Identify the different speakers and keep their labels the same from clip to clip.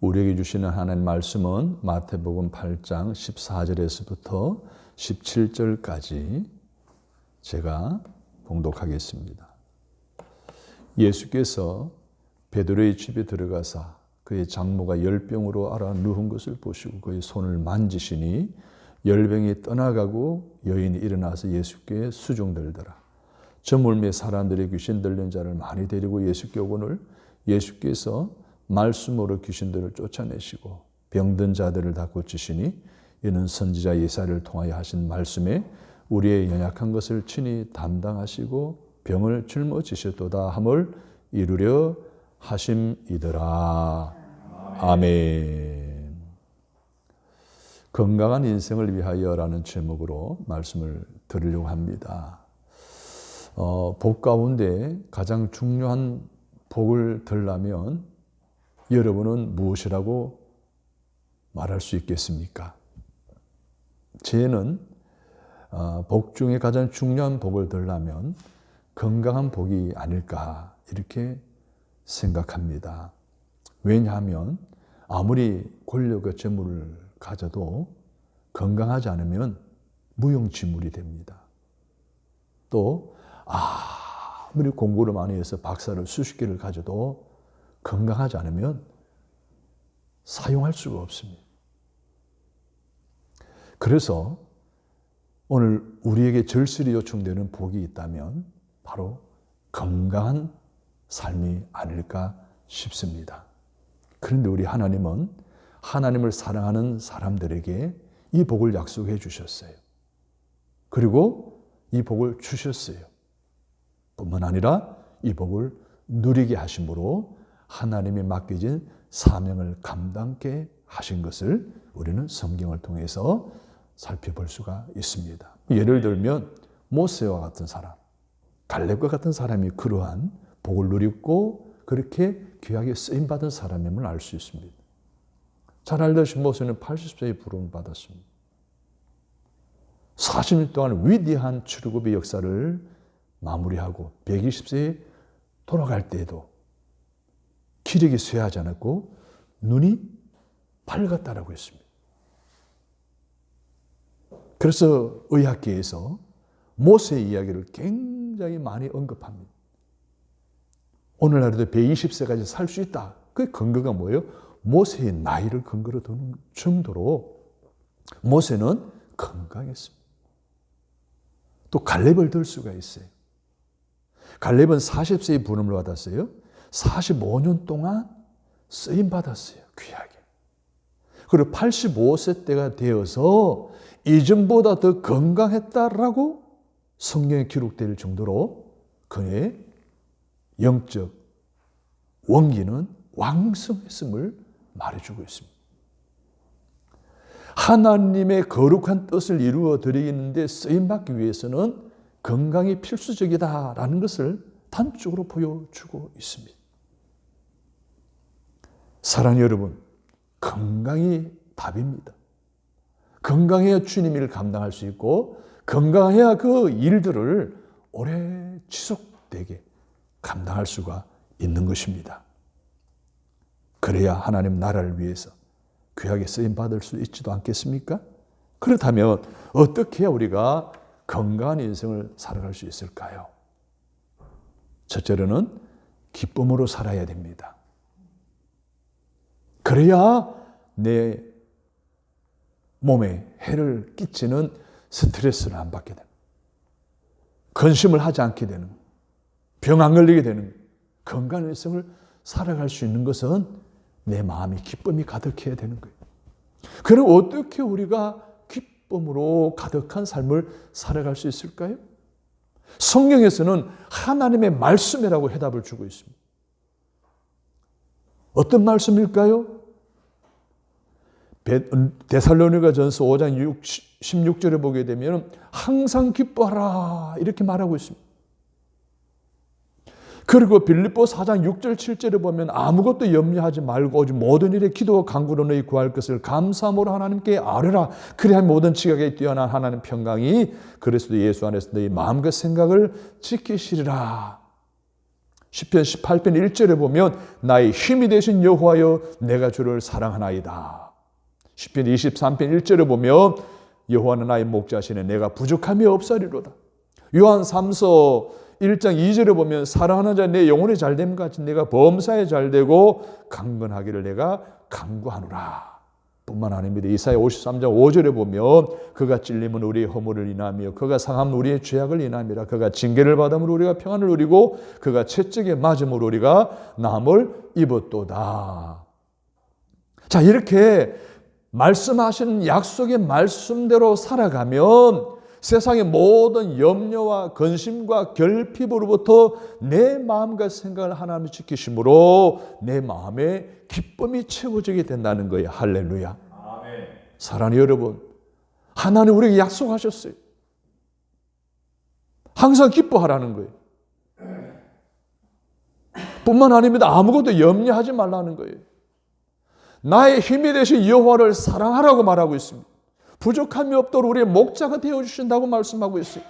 Speaker 1: 우리에게 주시는 하나님 말씀은 마태복음 8장 14절에서부터 17절까지 제가 봉독하겠습니다. 예수께서 베드로의 집에 들어가사 그의 장모가 열병으로 앓아 누운 것을 보시고 그의 손을 만지시니 열병이 떠나가고 여인이 일어나서 예수께 수종들더라. 저 물매 사람들이 귀신 들린 자를 많이 데리고 예수께 오거늘 예수께서 말씀으로 귀신들을 쫓아내시고 병든 자들을 다 고치시니 이는 선지자 예사야를 통하여 하신 말씀에 우리의 연약한 것을 친히 담당하시고 병을 짊어지셨도다 함을 이루려 하심이더라. 아멘. 건강한 인생을 위하여라는 제목으로 말씀을 드리려고 합니다. 복 가운데 가장 중요한 복을 들려면 여러분은 무엇이라고 말할 수 있겠습니까? 저는 복 중에 가장 중요한 복을 들려면 건강한 복이 아닐까 이렇게 생각합니다. 왜냐하면 아무리 권력과 재물을 가져도 건강하지 않으면 무용지물이 됩니다. 또 아무리 공부를 많이 해서 박사를 수십 개를 가져도 건강하지 않으면 사용할 수가 없습니다. 그래서 오늘 우리에게 절실히 요청되는 복이 있다면 바로 건강한 삶이 아닐까 싶습니다. 그런데 우리 하나님은 하나님을 사랑하는 사람들에게 이 복을 약속해 주셨어요. 그리고 이 복을 주셨어요. 뿐만 아니라 이 복을 누리게 하심으로 하나님이 맡겨진 사명을 감당케 하신 것을 우리는 성경을 통해서 살펴볼 수가 있습니다. 예를 들면 모세와 같은 사람, 갈렙과 같은 사람이 그러한 복을 누리고 그렇게 귀하게 쓰임받은 사람임을 알 수 있습니다. 잘 알다시피 모세는 80세에 부름을 받았습니다. 40년 동안 위대한 출애굽의 역사를 마무리하고 120세에 돌아갈 때에도 기력이 쇠하지 않았고 눈이 밝았다라고 했습니다. 그래서 의학계에서 모세의 이야기를 굉장히 많이 언급합니다. 오늘날에도 120세까지 살 수 있다. 그 근거가 뭐예요? 모세의 나이를 근거로 두는 정도로 모세는 건강했습니다. 또 갈렙을 들 수가 있어요. 갈렙은 40세에 부름을 받았어요. 45년 동안 쓰임 받았어요. 귀하게. 그리고 85세 때가 되어서 이전보다 더 건강했다라고 성경에 기록될 정도로 그의 영적 원기는 왕성했음을 말해주고 있습니다. 하나님의 거룩한 뜻을 이루어 드리는데 쓰임받기 위해서는 건강이 필수적이다라는 것을 단적으로 보여주고 있습니다. 사랑하는 여러분, 건강이 답입니다. 건강해야 주님 일을 감당할 수 있고 건강해야 그 일들을 오래 지속되게 감당할 수가 있는 것입니다. 그래야 하나님 나라를 위해서 귀하게 쓰임받을 수 있지도 않겠습니까? 그렇다면 어떻게 해야 우리가 건강한 인생을 살아갈 수 있을까요? 첫째로는 기쁨으로 살아야 됩니다. 그래야 내 몸에 해를 끼치는 스트레스를 안 받게 됩니다. 근심을 하지 않게 되는, 병 안 걸리게 되는 건강한 인생을 살아갈 수 있는 것은 내 마음이 기쁨이 가득해야 되는 거예요. 그럼 어떻게 우리가 기쁨으로 가득한 삶을 살아갈 수 있을까요? 성경에서는 하나님의 말씀이라고 해답을 주고 있습니다. 어떤 말씀일까요? 데살로니가전서 5장 16절에 보게 되면 항상 기뻐하라 이렇게 말하고 있습니다. 그리고 빌립보 4장 6절 7절에 보면 아무것도 염려하지 말고 오직 모든 일에 기도와 간구로 너희 구할 것을 감사함으로 하나님께 아뢰라. 그래야 모든 지각에 뛰어난 하나님 평강이 그리스도 예수 안에서 너희 마음과 생각을 지키시리라. 시편 18편 1절에 보면 나의 힘이 되신 여호와여 내가 주를 사랑하나이다. 시편 23편 1절에 보면 여호와는 나의 목자시네 내가 부족함이 없사리로다. 요한 3서 1장 2절에 보면 사랑하는 자 내 영혼이 잘됨 같이 내가 범사에 잘되고 강건하기를 내가 간구하노라. 뿐만 아닙니다. 이사야 53장 5절에 보면 그가 찔림은 우리의 허물을 인하며 그가 상함은 우리의 죄악을 인함이라. 그가 징계를 받음으로 우리가 평안을 누리고 그가 채찍에 맞음으로 우리가 나음을 입었도다. 자, 이렇게 말씀하신 약속의 말씀대로 살아가면 세상의 모든 염려와 근심과 결핍으로부터 내 마음과 생각을 하나님이 지키심으로 내 마음에 기쁨이 채워지게 된다는 거예요. 할렐루야. 아멘. 사랑하는 여러분, 하나님 우리에게 약속하셨어요. 항상 기뻐하라는 거예요. 뿐만 아닙니다. 아무것도 염려하지 말라는 거예요. 나의 힘이 되신 여호와를 사랑하라고 말하고 있습니다. 부족함이 없도록 우리의 목자가 되어주신다고 말씀하고 있어요.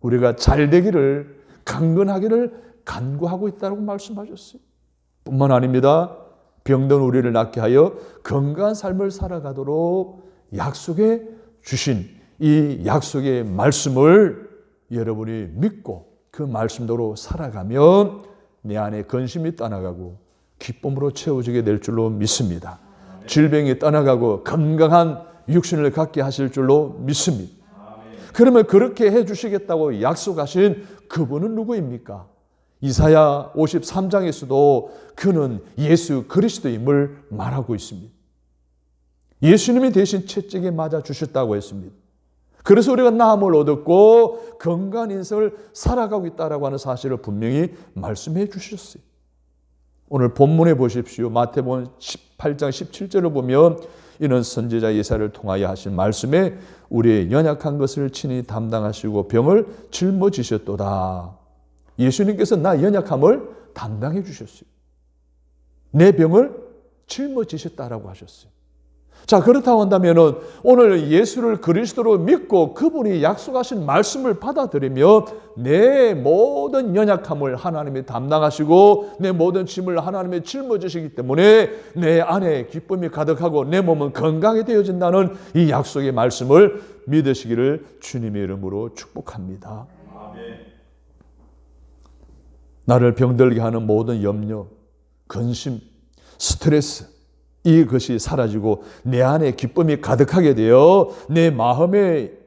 Speaker 1: 우리가 잘 되기를, 강건하기를 간구하고 있다고 말씀하셨어요. 뿐만 아닙니다. 병든 우리를 낫게 하여 건강한 삶을 살아가도록 약속해 주신 이 약속의 말씀을 여러분이 믿고 그 말씀대로 살아가면 내 안에 근심이 떠나가고 기쁨으로 채워지게 될 줄로 믿습니다. 질병이 떠나가고 건강한 육신을 갖게 하실 줄로 믿습니다. 그러면 그렇게 해주시겠다고 약속하신 그분은 누구입니까? 이사야 53장에서도 그는 예수 그리스도임을 말하고 있습니다. 예수님이 대신 채찍에 맞아 주셨다고 했습니다. 그래서 우리가 나음을 얻었고 건강한 인생을 살아가고 있다고 하는 사실을 분명히 말씀해 주셨어요. 오늘 본문에 보십시오. 마태복음 18장 17절을 보면 이는 선지자 예사야를 통하여 하신 말씀에 우리의 연약한 것을 친히 담당하시고 병을 짊어지셨도다. 예수님께서 나 연약함을 담당해 주셨어요. 내 병을 짊어지셨다라고 하셨어요. 자, 그렇다고 한다면 오늘 예수를 그리스도로 믿고 그분이 약속하신 말씀을 받아들이며 내 모든 연약함을 하나님이 담당하시고 내 모든 짐을 하나님이 짊어지시기 때문에 내 안에 기쁨이 가득하고 내 몸은 건강이 되어진다는 이 약속의 말씀을 믿으시기를 주님의 이름으로 축복합니다. 아멘. 나를 병들게 하는 모든 염려, 근심, 스트레스 이것이 사라지고 내 안에 기쁨이 가득하게 되어 내 마음의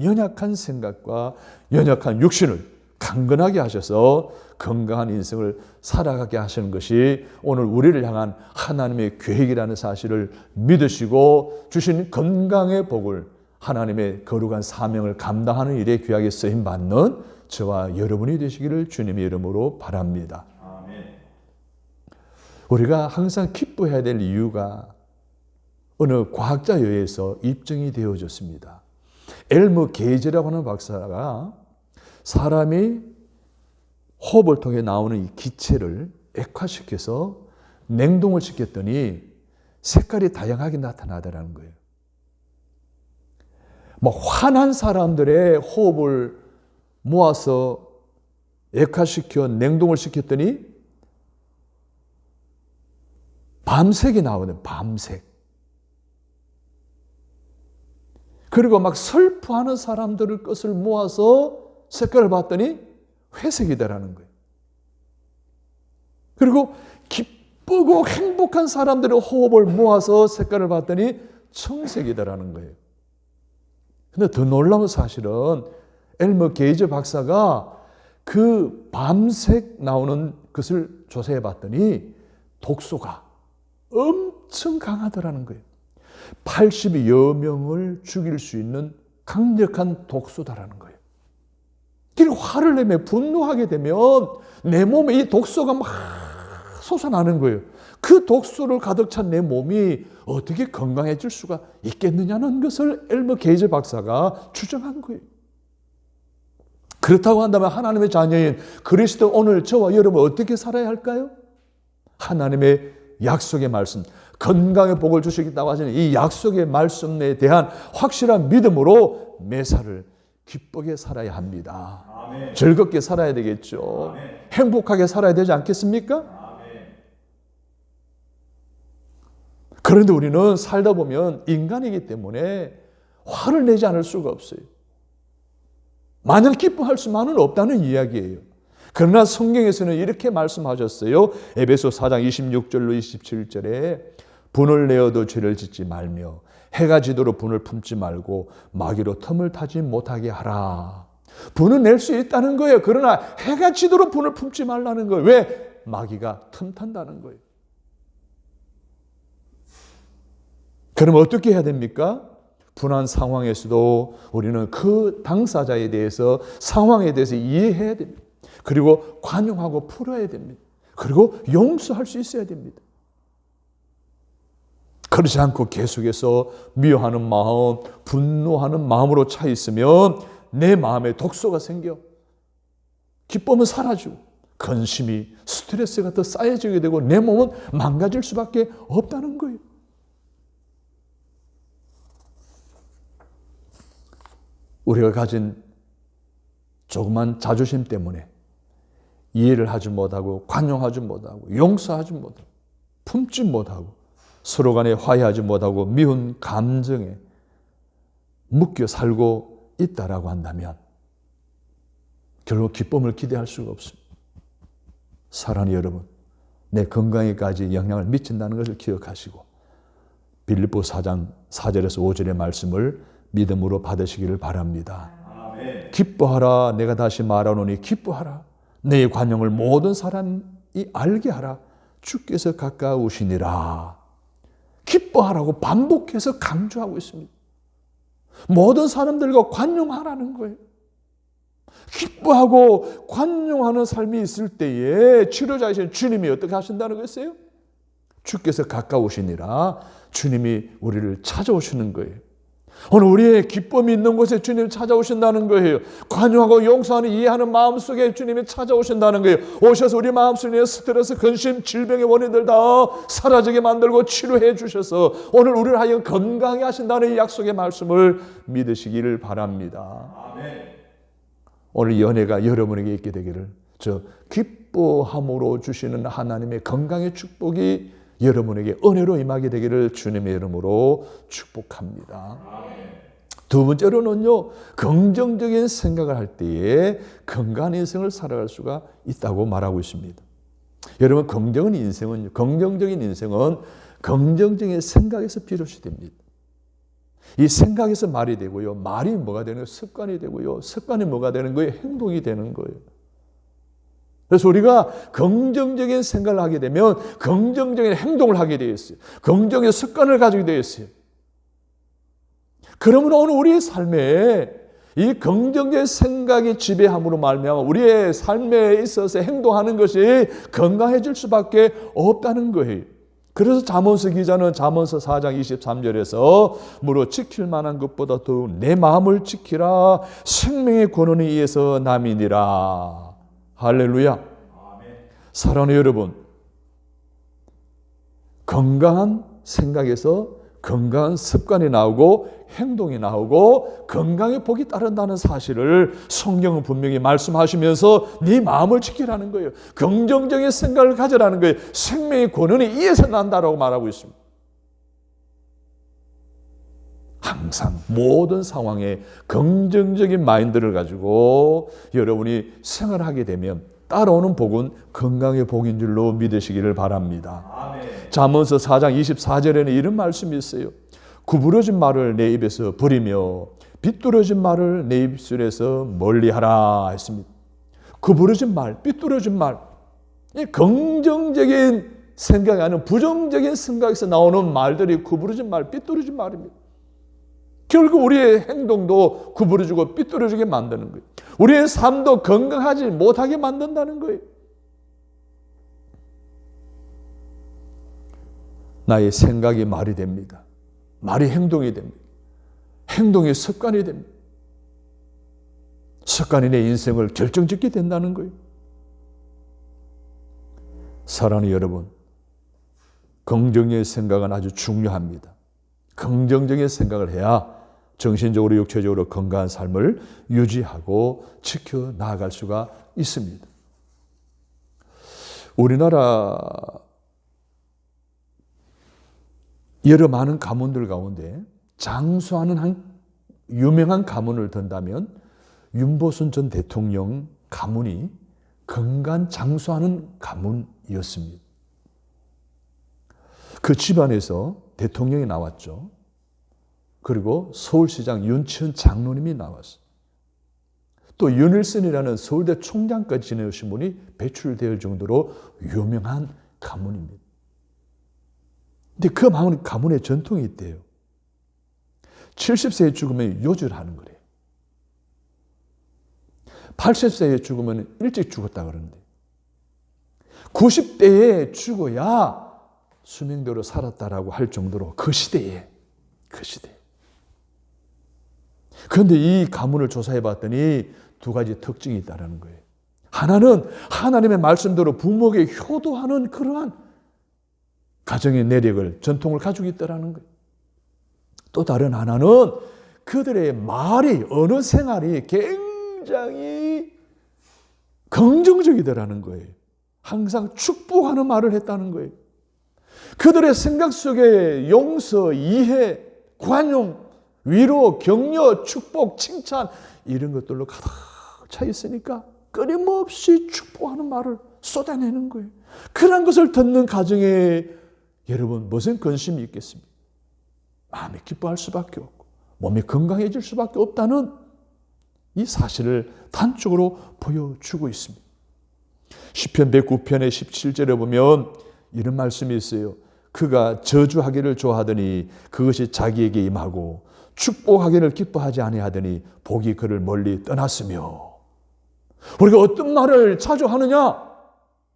Speaker 1: 연약한 생각과 연약한 육신을 강건하게 하셔서 건강한 인생을 살아가게 하시는 것이 오늘 우리를 향한 하나님의 계획이라는 사실을 믿으시고 주신 건강의 복을 하나님의 거룩한 사명을 감당하는 일에 귀하게 쓰임받는 저와 여러분이 되시기를 주님의 이름으로 바랍니다. 우리가 항상 기뻐해야 될 이유가 어느 과학자에 의해서 입증이 되어졌습니다. 엘머 게이지라고 하는 박사가 사람이 호흡을 통해 나오는 이 기체를 액화시켜서 냉동을 시켰더니 색깔이 다양하게 나타나더라는 거예요. 화난 사람들의 호흡을 모아서 액화시켜 냉동을 시켰더니 밤색이 나오는 밤색. 그리고 슬퍼하는 사람들의 것을 모아서 색깔을 봤더니 회색이다라는 거예요. 그리고 기쁘고 행복한 사람들의 호흡을 모아서 색깔을 봤더니 청색이다라는 거예요. 근데 더 놀라운 사실은 엘머 게이지 박사가 그 밤색 나오는 것을 조사해 봤더니 독소가 엄청 강하더라는 거예요. 80여 명을 죽일 수 있는 강력한 독소다라는 거예요. 그리고 화를 내며 분노하게 되면 내 몸에 이 독소가 막 솟아나는 거예요. 그 독소를 가득 찬 내 몸이 어떻게 건강해질 수가 있겠느냐는 것을 엘머 게이지 박사가 추정한 거예요. 그렇다고 한다면 하나님의 자녀인 그리스도 오늘 저와 여러분 어떻게 살아야 할까요? 하나님의 약속의 말씀, 건강의 복을 주시겠다고 하시는 이 약속의 말씀에 대한 확실한 믿음으로 매사를 기쁘게 살아야 합니다. 즐겁게 살아야 되겠죠. 행복하게 살아야 되지 않겠습니까? 그런데 우리는 살다 보면 인간이기 때문에 화를 내지 않을 수가 없어요. 마냥 기뻐할 수만은 없다는 이야기예요. 그러나 성경에서는 이렇게 말씀하셨어요. 에베소 4장 26절로 27절에 분을 내어도 죄를 짓지 말며 해가 지도록 분을 품지 말고 마귀로 틈을 타지 못하게 하라. 분을 낼 수 있다는 거예요. 그러나 해가 지도록 분을 품지 말라는 거예요. 왜? 마귀가 틈탄다는 거예요. 그럼 어떻게 해야 됩니까? 분한 상황에서도 우리는 그 당사자에 대해서 상황에 대해서 이해해야 됩니다. 그리고 관용하고 풀어야 됩니다. 그리고 용서할 수 있어야 됩니다. 그렇지 않고 계속해서 미워하는 마음, 분노하는 마음으로 차 있으면 내 마음에 독소가 생겨 기쁨은 사라지고 근심이 스트레스가 더 쌓여지게 되고 내 몸은 망가질 수밖에 없다는 거예요. 우리가 가진 조그만 자존심 때문에 이해를 하지 못하고 관용하지 못하고 용서하지 못하고 품지 못하고 서로 간에 화해하지 못하고 미운 감정에 묶여 살고 있다라고 한다면 결국 기쁨을 기대할 수가 없습니다. 사랑하는 여러분, 내 건강에까지 영향을 미친다는 것을 기억하시고 빌립보 4장 4절에서 5절의 말씀을 믿음으로 받으시기를 바랍니다. 아멘. 기뻐하라. 내가 다시 말하노니 기뻐하라. 내 관용을 모든 사람이 알게 하라. 주께서 가까우시니라. 기뻐하라고 반복해서 강조하고 있습니다. 모든 사람들과 관용하라는 거예요. 기뻐하고 관용하는 삶이 있을 때에 치료자이신 주님이 어떻게 하신다는 것이에요? 주께서 가까우시니라. 주님이 우리를 찾아오시는 거예요. 오늘 우리의 기쁨이 있는 곳에 주님이 찾아오신다는 거예요. 관용하고 용서하는 이해하는 마음속에 주님이 찾아오신다는 거예요. 오셔서 우리 마음속에 스트레스, 근심, 질병의 원인들 다 사라지게 만들고 치료해 주셔서 오늘 우리를 하여 건강하게 하신다는 이 약속의 말씀을 믿으시기를 바랍니다. 아멘. 오늘 연혜가 여러분에게 있게 되기를 저 기뻐함으로 주시는 하나님의 건강의 축복이 여러분에게 은혜로 임하게 되기를 주님의 이름으로 축복합니다. 두 번째로는요, 긍정적인 생각을 할 때에 건강한 인생을 살아갈 수가 있다고 말하고 있습니다. 여러분, 긍정적인 인생은 긍정적인 생각에서 비롯이 됩니다. 이 생각에서 말이 되고요, 말이 뭐가 되는 거예요? 습관이 되고요, 습관이 뭐가 되는 거예요? 행동이 되는 거예요. 그래서 우리가 긍정적인 생각을 하게 되면 긍정적인 행동을 하게 되어 있어요. 긍정의 습관을 가지게 되어 있어요. 그러면 오늘 우리의 삶에 이 긍정적인 생각이 지배함으로 말미암아 우리의 삶에 있어서 행동하는 것이 건강해질 수밖에 없다는 거예요. 그래서 잠언서 기자는 잠언서 4장 23절에서 무릇 지킬 만한 것보다 더욱 내 마음을 지키라. 생명의 권원이 이에서 남이니라. 할렐루야. 아멘. 사랑하는 여러분, 건강한 생각에서 건강한 습관이 나오고 행동이 나오고 건강의 복이 따른다는 사실을 성경은 분명히 말씀하시면서 네 마음을 지키라는 거예요. 긍정적인 생각을 가져라는 거예요. 생명의 권원이 이에서 난다라고 말하고 있습니다. 항상 모든 상황에 긍정적인 마인드를 가지고 여러분이 생활하게 되면 따라오는 복은 건강의 복인 줄로 믿으시기를 바랍니다. 아멘. 잠언서 4장 24절에는 이런 말씀이 있어요. 구부러진 말을 내 입에서 버리며 삐뚤어진 말을 내 입술에서 멀리하라 했습니다. 구부러진 말, 삐뚤어진 말, 이 긍정적인 생각이 아니라 부정적인 생각에서 나오는 말들이 구부러진 말, 삐뚤어진 말입니다. 결국 우리의 행동도 구부러지고 삐뚤어지게 만드는 거예요. 우리의 삶도 건강하지 못하게 만든다는 거예요. 나의 생각이 말이 됩니다. 말이 행동이 됩니다. 행동이 습관이 됩니다. 습관이 내 인생을 결정짓게 된다는 거예요. 사랑하는 여러분, 긍정적인 생각은 아주 중요합니다. 긍정적인 생각을 해야 정신적으로 육체적으로 건강한 삶을 유지하고 지켜 나아갈 수가 있습니다. 우리나라 여러 많은 가문들 가운데 장수하는 한 유명한 가문을 든다면 윤보순 전 대통령 가문이 건강 장수하는 가문이었습니다. 그 집안에서 대통령이 나왔죠. 그리고 서울시장 윤치현 장로님이 나왔어요. 또 윤일선이라는 서울대 총장까지 지내오신 분이 배출될 정도로 유명한 가문입니다. 근데 그 가문의 전통이 있대요. 70세에 죽으면 요절하는 거래요. 80세에 죽으면 일찍 죽었다 그러는데 90대에 죽어야 수명대로 살았다라고 할 정도로 그 시대에. 그런데 이 가문을 조사해 봤더니 두 가지 특징이 있다는 거예요. 하나는 하나님의 말씀대로 부모에게 효도하는 그러한 가정의 내력을, 전통을 가지고 있다는 거예요. 또 다른 하나는 그들의 말이, 언어 생활이 굉장히 긍정적이더라는 거예요. 항상 축복하는 말을 했다는 거예요. 그들의 생각 속에 용서, 이해, 관용, 위로, 격려, 축복, 칭찬 이런 것들로 가득 차 있으니까 끊임없이 축복하는 말을 쏟아내는 거예요. 그런 것을 듣는 가정에 여러분 무슨 근심이 있겠습니까? 마음이 기뻐할 수밖에 없고 몸이 건강해질 수밖에 없다는 이 사실을 단적으로 보여주고 있습니다. 시편 109편의 17절에 보면 이런 말씀이 있어요. 그가 저주하기를 좋아하더니 그것이 자기에게 임하고 축복하기를 기뻐하지 아니하더니 복이 그를 멀리 떠났으며. 우리가 어떤 말을 자주 하느냐?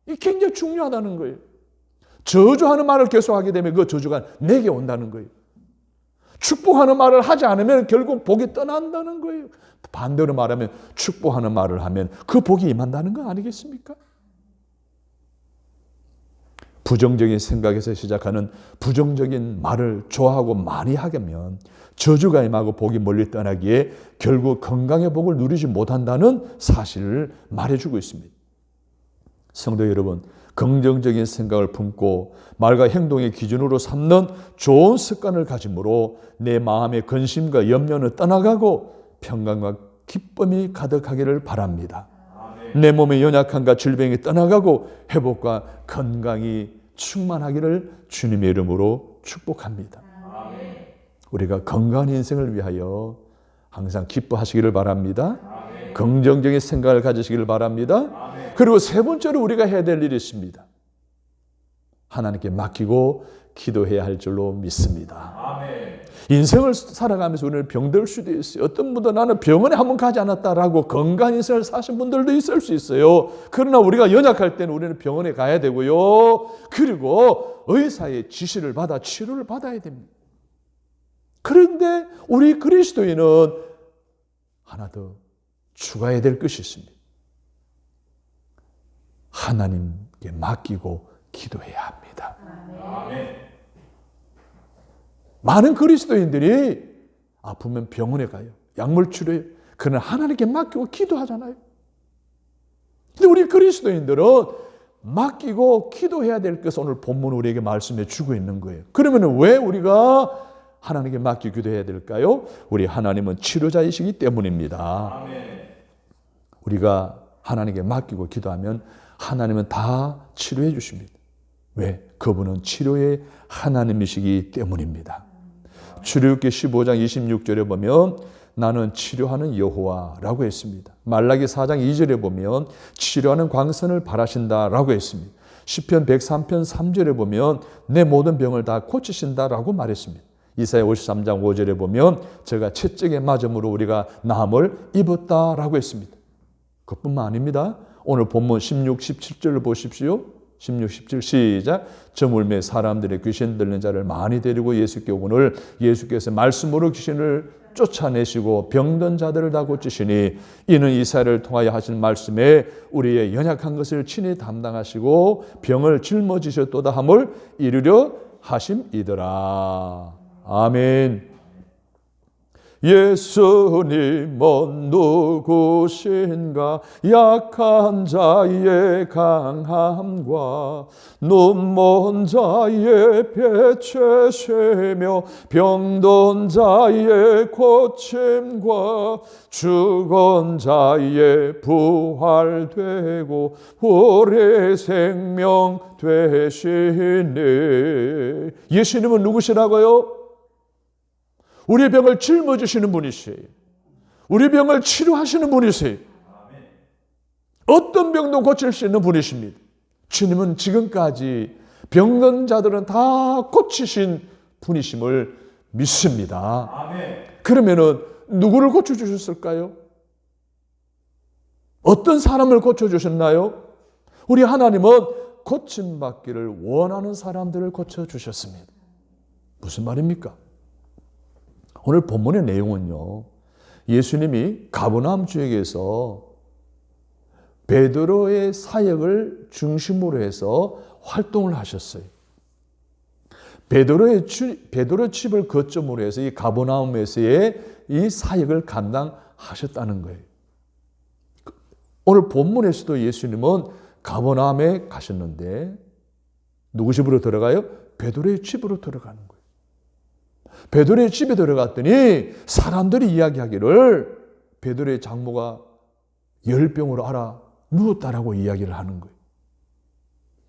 Speaker 1: 이게 굉장히 중요하다는 거예요. 저주하는 말을 계속하게 되면 그 저주가 내게 온다는 거예요. 축복하는 말을 하지 않으면 결국 복이 떠난다는 거예요. 반대로 말하면 축복하는 말을 하면 그 복이 임한다는 거 아니겠습니까? 부정적인 생각에서 시작하는 부정적인 말을 좋아하고 많이 하면 저주가 임하고 복이 멀리 떠나기에 결국 건강의 복을 누리지 못한다는 사실을 말해주고 있습니다. 성도 여러분, 긍정적인 생각을 품고 말과 행동의 기준으로 삼는 좋은 습관을 가짐으로 내 마음의 근심과 염려는 떠나가고 평강과 기쁨이 가득하기를 바랍니다. 내 몸의 연약함과 질병이 떠나가고 회복과 건강이 충만하기를 주님의 이름으로 축복합니다. 우리가 건강한 인생을 위하여 항상 기뻐하시기를 바랍니다. 긍정적인 생각을 가지시기를 바랍니다. 그리고 세 번째로 우리가 해야 될 일이 있습니다. 하나님께 맡기고 기도해야 할 줄로 믿습니다. 인생을 살아가면서 우리는 병들 수도 있어요. 어떤 분도 나는 병원에 한번 가지 않았다라고 건강한 인생을 사신 분들도 있을 수 있어요. 그러나 우리가 연약할 때는 우리는 병원에 가야 되고요. 그리고 의사의 지시를 받아 치료를 받아야 됩니다. 그런데 우리 그리스도인은 하나 더 추가해야 될 것이 있습니다. 하나님께 맡기고 기도해야 합니다. 아멘. 많은 그리스도인들이 아프면 병원에 가요. 약물 치료해요. 그러나 하나님께 맡기고 기도하잖아요. 근데 우리 그리스도인들은 맡기고 기도해야 될 것을 오늘 본문 우리에게 말씀해 주고 있는 거예요. 그러면 왜 우리가 하나님께 맡기고 기도해야 될까요? 우리 하나님은 치료자이시기 때문입니다. 아멘. 우리가 하나님께 맡기고 기도하면 하나님은 다 치료해 주십니다. 왜? 그분은 치료의 하나님이시기 때문입니다. 출애굽기 15장 26절에 보면 나는 치료하는 여호와라고 했습니다. 말라기 4장 2절에 보면 치료하는 광선을 바라신다라고 했습니다. 시편 103편 3절에 보면 내 모든 병을 다 고치신다라고 말했습니다. 이사야 53장 5절에 보면 제가 채찍에 맞음으로 우리가 나음을 입었다라고 했습니다. 그것뿐만 아닙니다. 오늘 본문 16, 17절을 보십시오. 16, 17 시작. 저물매 사람들의 귀신 들린 자를 많이 데리고 예수께 오거늘 예수께서 말씀으로 귀신을 쫓아내시고 병든 자들을 다 고치시니 이는 이사야를 통하여 하신 말씀에 우리의 연약한 것을 친히 담당하시고 병을 짊어지셨도다 함을 이루려 하심이더라. 아멘. 예수님은 누구신가? 약한 자의 강함과 눈먼 자의 배채시며 병든 자의 고침과 죽은 자의 부활되고 오래 생명 되시네. 예수님은 누구시라고요? 우리 병을 짊어지시는 분이세요. 우리 병을 치료하시는 분이세요. 어떤 병도 고칠 수 있는 분이십니다. 주님은 지금까지 병든 자들은 다 고치신 분이심을 믿습니다. 그러면은 누구를 고쳐주셨을까요? 어떤 사람을 고쳐주셨나요? 우리 하나님은 고침받기를 원하는 사람들을 고쳐주셨습니다. 무슨 말입니까? 오늘 본문의 내용은요, 예수님이 가버나움 지역에서 베드로의 사역을 중심으로 해서 활동을 하셨어요. 베드로 집을 거점으로 해서 이 가버나움에서의 이 사역을 감당하셨다는 거예요. 오늘 본문에서도 예수님은 가버나움에 가셨는데 누구 집으로 들어가요? 베드로의 집으로 들어가는 거예요. 베드로의 집에 들어갔더니 사람들이 이야기하기를 베드로의 장모가 열병으로 앓아 누웠다라고 이야기를 하는 거예요.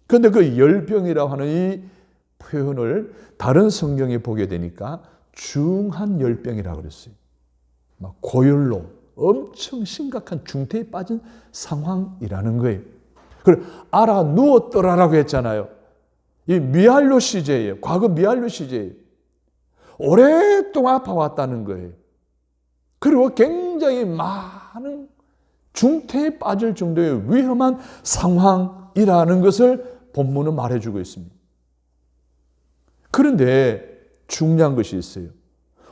Speaker 1: 그런데 그 열병이라고 하는 이 표현을 다른 성경에 보게 되니까 중한 열병이라고 그랬어요. 막 고열로 엄청 심각한 중태에 빠진 상황이라는 거예요. 그리고 앓아 누웠더라라고 했잖아요. 이 미할료 시제예요. 과거 미할료 시제예요. 오랫동안 아파왔다는 거예요. 그리고 굉장히 많은 중태에 빠질 정도의 위험한 상황이라는 것을 본문은 말해주고 있습니다. 그런데 중요한 것이 있어요.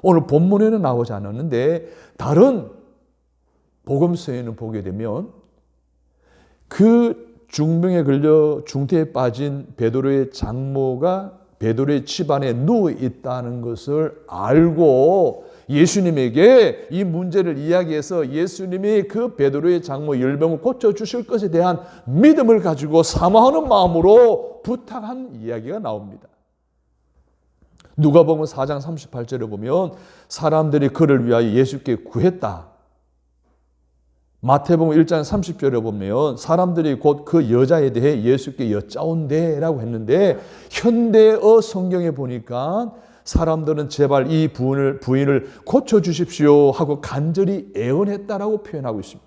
Speaker 1: 오늘 본문에는 나오지 않았는데 다른 복음서에는 보게 되면 그 중병에 걸려 중태에 빠진 베드로의 장모가 베드로의 집안에 누워 있다는 것을 알고 예수님에게 이 문제를 이야기해서 예수님이 그 베드로의 장모 열병을 고쳐주실 것에 대한 믿음을 가지고 사모하는 마음으로 부탁한 이야기가 나옵니다. 누가복음 4장 38절에 보면 사람들이 그를 위하여 예수께 구했다. 마태복음 1장 30절에 보면 사람들이 곧 그 여자에 대해 예수께 여짜온대라고 했는데 현대어 성경에 보니까 사람들은 제발 이 부인을 고쳐주십시오 하고 간절히 애원했다라고 표현하고 있습니다.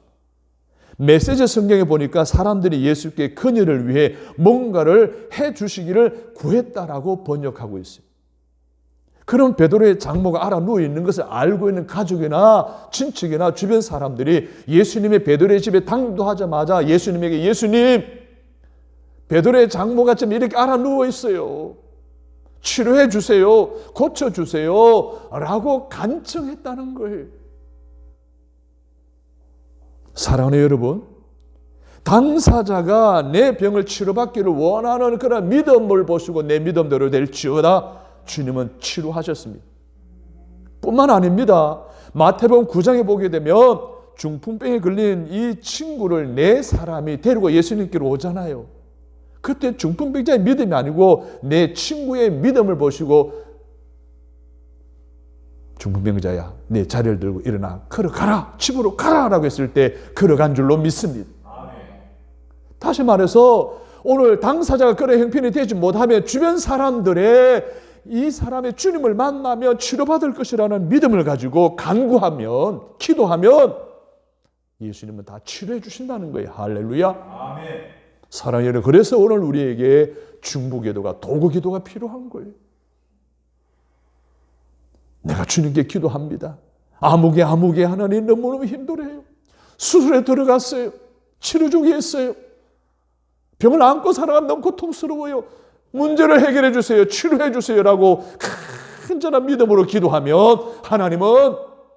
Speaker 1: 메시지 성경에 보니까 사람들이 예수께 그녀를 위해 뭔가를 해주시기를 구했다라고 번역하고 있어요. 그럼 베드로의 장모가 알아 누워 있는 것을 알고 있는 가족이나 친척이나 주변 사람들이 예수님의 베드로의 집에 당도하자마자 예수님에게 예수님, 베드로의 장모가 지금 이렇게 알아 누워 있어요. 치료해 주세요. 고쳐 주세요. 라고 간청했다는 거예요. 사랑하는 여러분, 당사자가 내 병을 치료받기를 원하는 그런 믿음을 보시고 내 믿음대로 될지어다 주님은 치료하셨습니다. 뿐만 아닙니다. 마태복음 9장에 보게 되면 중풍병에 걸린 이 친구를 네 사람이 데리고 예수님께로 오잖아요. 그때 중풍병자의 믿음이 아니고 내 친구의 믿음을 보시고 중풍병자야, 내 자리를 들고 일어나 걸어가라, 집으로 가라라고 했을 때 걸어간 줄로 믿습니다. 다시 말해서 오늘 당사자가 그런 형편이 되지 못하면 주변 사람들의 이 사람의 주님을 만나면 치료받을 것이라는 믿음을 가지고 간구하면, 기도하면 예수님은 다 치료해 주신다는 거예요. 할렐루야. 아멘. 사랑하는 여러분, 그래서 오늘 우리에게 중보기도가, 도구기도가 필요한 거예요. 내가 주님께 기도합니다. 아무개 하나님 너무너무 힘들어요. 수술에 들어갔어요. 치료 중에 있어요. 병을 안고 살아가면 너무 고통스러워요. 문제를 해결해 주세요. 치료해 주세요라고 간절한 믿음으로 기도하면 하나님은,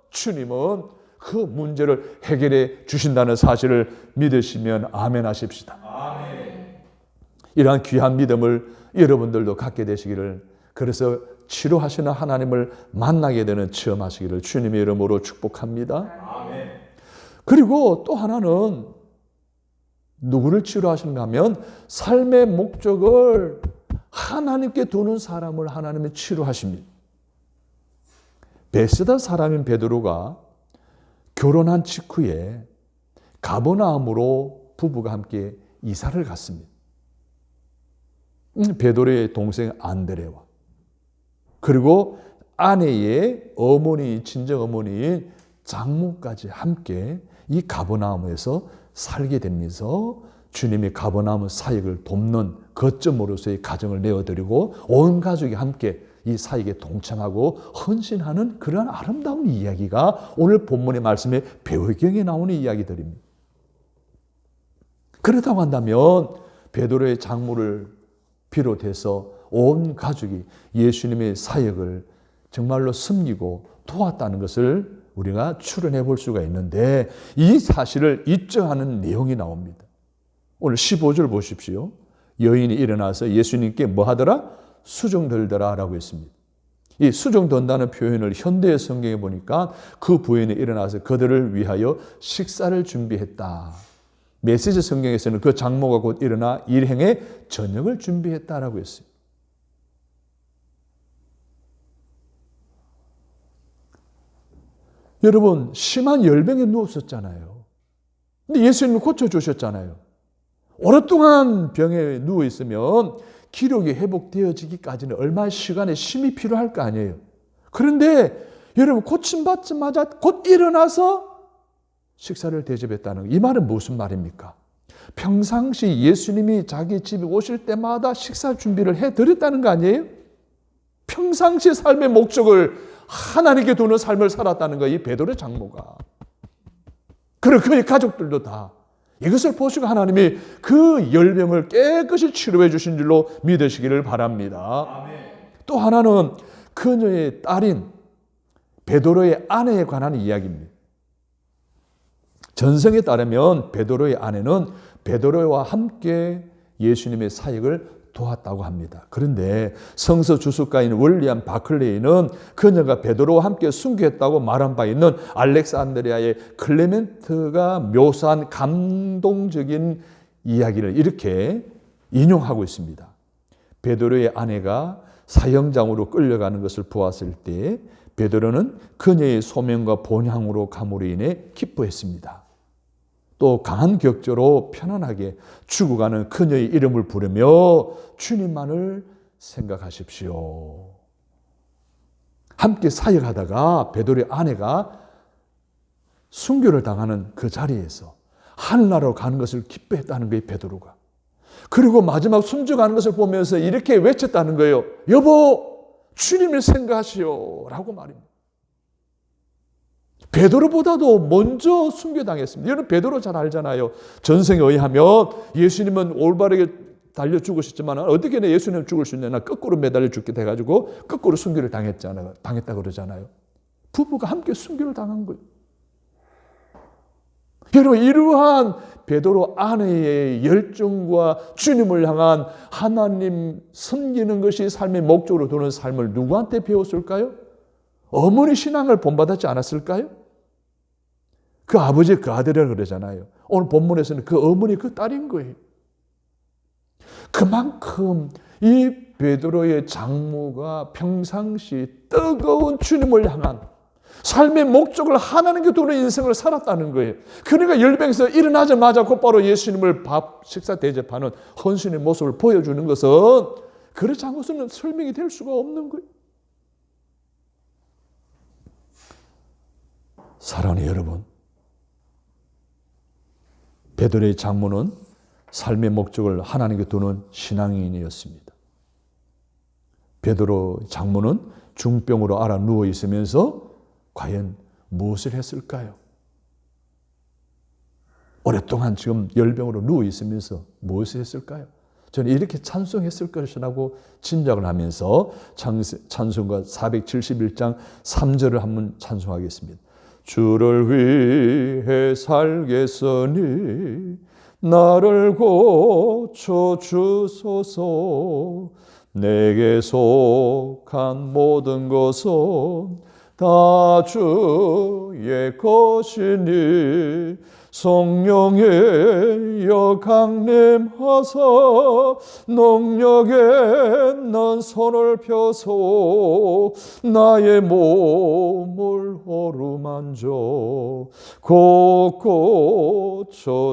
Speaker 1: 주님은 그 문제를 해결해 주신다는 사실을 믿으시면 아멘 하십시다. 아멘. 이러한 귀한 믿음을 여러분들도 갖게 되시기를, 그래서 치료하시는 하나님을 만나게 되는 체험하시기를 주님의 이름으로 축복합니다.
Speaker 2: 아멘.
Speaker 1: 그리고 또 하나는 누구를 치료하시는가 하면 삶의 목적을 하나님께 두는 사람을 하나님이 치료하십니다. 베세다 사람인 베드로가 결혼한 직후에 가버나움으로 부부가 함께 이사를 갔습니다. 베드로의 동생 안드레와 그리고 아내의 어머니, 친정 어머니인 장모까지 함께 이 가버나움에서 살게 되면서 주님이 가버나움 사역을 돕는 거점으로서의 가정을 내어드리고 온 가족이 함께 이 사역에 동참하고 헌신하는 그런 아름다운 이야기가 오늘 본문의 말씀에 배경에 나오는 이야기들입니다. 그렇다고 한다면 베드로의 장모를 비롯해서 온 가족이 예수님의 사역을 정말로 섬기고 도왔다는 것을 우리가 추론해 볼 수가 있는데 이 사실을 입증하는 내용이 나옵니다. 오늘 15절 보십시오. 여인이 일어나서 예수님께 뭐 하더라? 수종들더라 라고 했습니다. 이 수종든다는 표현을 현대 성경에 보니까 그 부인이 일어나서 그들을 위하여 식사를 준비했다. 메시지 성경에서는 그 장모가 곧 일어나 일행의 저녁을 준비했다라고 했어요. 여러분, 심한 열병에 누웠었잖아요. 근데 예수님이 고쳐주셨잖아요. 오랫동안 병에 누워있으면 기력이 회복되어지기까지는 얼마의 시간의 쉼이 필요할 거 아니에요. 그런데 여러분, 고침받자마자 곧 일어나서 식사를 대접했다는 거. 이 말은 무슨 말입니까? 평상시 예수님이 자기 집에 오실 때마다 식사 준비를 해드렸다는 거 아니에요? 평상시 삶의 목적을 하나님께 두는 삶을 살았다는 거예요. 이 베드로의 장모가. 그리고 그의 가족들도 다. 이것을 보시고 하나님이 그 열병을 깨끗이 치료해 주신 줄로 믿으시기를 바랍니다.
Speaker 2: 아멘.
Speaker 1: 또 하나는 그녀의 딸인 베드로의 아내에 관한 이야기입니다. 전성에 따르면 베드로의 아내는 베드로와 함께 예수님의 사역을 도왔다고 합니다. 그런데 성서 주석가인 윌리엄 바클레이는 그녀가 베드로와 함께 순교했다고 말한 바 있는 알렉산드리아의 클레멘트가 묘사한 감동적인 이야기를 이렇게 인용하고 있습니다. 베드로의 아내가 사형장으로 끌려가는 것을 보았을 때 베드로는 그녀의 소명과 본향으로 감으로 인해 기뻐했습니다. 또 강한 격조로 편안하게 죽어가는 그녀의 이름을 부르며 주님만을 생각하십시오. 함께 사역하다가 베드로의 아내가 순교를 당하는 그 자리에서 하늘나라로 가는 것을 기뻐했다는 거예요, 베드로가. 그리고 마지막 순교가는 것을 보면서 이렇게 외쳤다는 거예요. 여보, 주님을 생각하시오 라고 말입니다. 베드로보다도 먼저 순교당했습니다. 여러분 베드로 잘 알잖아요. 전생에 의하면 예수님은 올바르게 달려 죽으셨지만 어떻게 내 예수님 죽을 수 있냐. 거꾸로 매달려 죽게 돼가지고 거꾸로 순교를 당했다 그러잖아요. 부부가 함께 순교를 당한 거예요. 여러분 이러한 베드로 아내의 열정과 주님을 향한 하나님 섬기는 것이 삶의 목적으로 두는 삶을 누구한테 배웠을까요? 어머니 신앙을 본받았지 않았을까요? 그 아버지 그 아들이라고 그러잖아요. 오늘 본문에서는 그 어머니 그 딸인 거예요. 그만큼 이 베드로의 장모가 평상시 뜨거운 주님을 향한 삶의 목적을 하나님께 두는 인생을 살았다는 거예요. 그러니까 열병에서 일어나자마자 곧바로 예수님을 밥 식사 대접하는 헌신의 모습을 보여주는 것은 그렇지 않고서는 설명이 될 수가 없는 거예요. 사랑하는 여러분, 베드로의 장모는 삶의 목적을 하나님께 두는 신앙인이었습니다. 베드로 장모는 중병으로 앓아 누워 있으면서 과연 무엇을 했을까요? 오랫동안 지금 열병으로 누워 있으면서 무엇을 했을까요? 저는 이렇게 찬송했을 것이라고 짐작을 하면서 찬송가 471장 3절을 한번 찬송하겠습니다. 주를 위해 살겠으니 나를 고쳐 주소서. 내게 속한 모든 것은 다 주의 것이니 성령이여 강림하사 능력에 난 손을 펴서 나의 몸을 어루만져 고쳐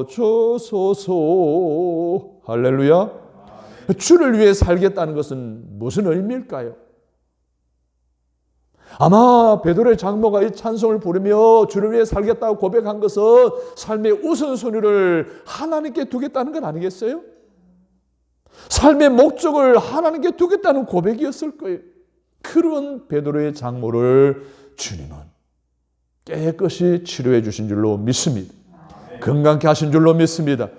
Speaker 1: 주소서. 할렐루야. 주를 위해 살겠다는 것은 무슨 의미일까요? 아마 베드로의 장모가 이 찬송을 부르며 주를 위해 살겠다고 고백한 것은 삶의 우선순위를 하나님께 두겠다는 건 아니겠어요? 삶의 목적을 하나님께 두겠다는 고백이었을 거예요. 그런 베드로의 장모를 주님은 깨끗이 치료해 주신 줄로 믿습니다. 건강케 하신 줄로 믿습니다.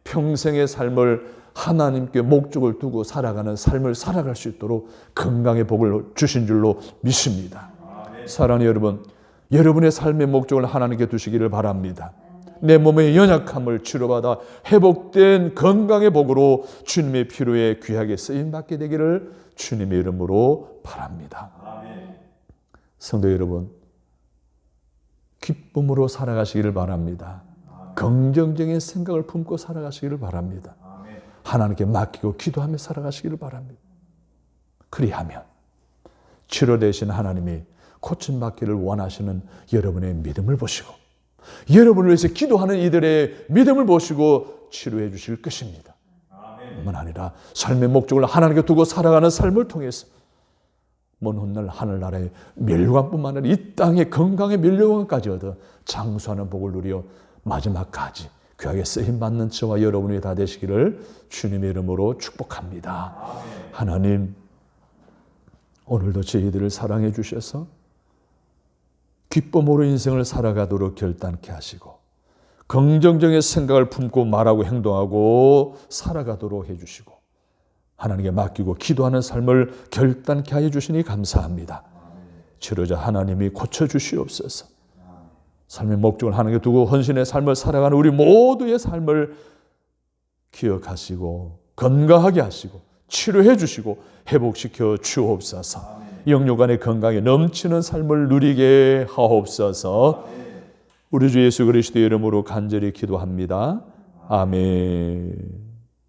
Speaker 1: 평생의 삶을 하나님께 목적을 두고 살아가는 삶을 살아갈 수 있도록 건강의 복을 주신 줄로 믿습니다. 사랑하는 여러분, 여러분의 삶의 목적을 하나님께 두시기를 바랍니다. 내 몸의 연약함을 치료받아 회복된 건강의 복으로 주님의 필요에 귀하게 쓰임받게 되기를 주님의 이름으로 바랍니다. 성도 여러분, 기쁨으로 살아가시기를 바랍니다. 긍정적인 생각을 품고 살아가시기를 바랍니다. 하나님께 맡기고 기도하며 살아가시기를 바랍니다. 그리하면 치료되신 하나님이 고침받기를 원하시는 여러분의 믿음을 보시고 여러분을 위해서 기도하는 이들의 믿음을 보시고 치료해 주실 것입니다. 뿐만 아니라 삶의 목적을 하나님께 두고 살아가는 삶을 통해서 먼 훗날 하늘나라의 멸류관뿐만 아니라 이 땅의 건강의 멸류관까지 얻어 장수하는 복을 누려 마지막까지 귀하게 쓰임받는 저와 여러분이 다 되시기를 주님의 이름으로 축복합니다. 하나님, 오늘도 저희들을 사랑해 주셔서 기쁨으로 인생을 살아가도록 결단케 하시고 긍정적인 생각을 품고 말하고 행동하고 살아가도록 해주시고 하나님께 맡기고 기도하는 삶을 결단케 하여 주시니 감사합니다. 치료자 하나님이 고쳐주시옵소서. 삶의 목적을 하나님께 두고 헌신의 삶을 살아가는 우리 모두의 삶을 기억하시고 건강하게 하시고 치료해 주시고 회복시켜 주옵소서. 영육간의 건강에 넘치는 삶을 누리게 하옵소서. 우리 주 예수 그리스도의 이름으로 간절히 기도합니다. 아멘.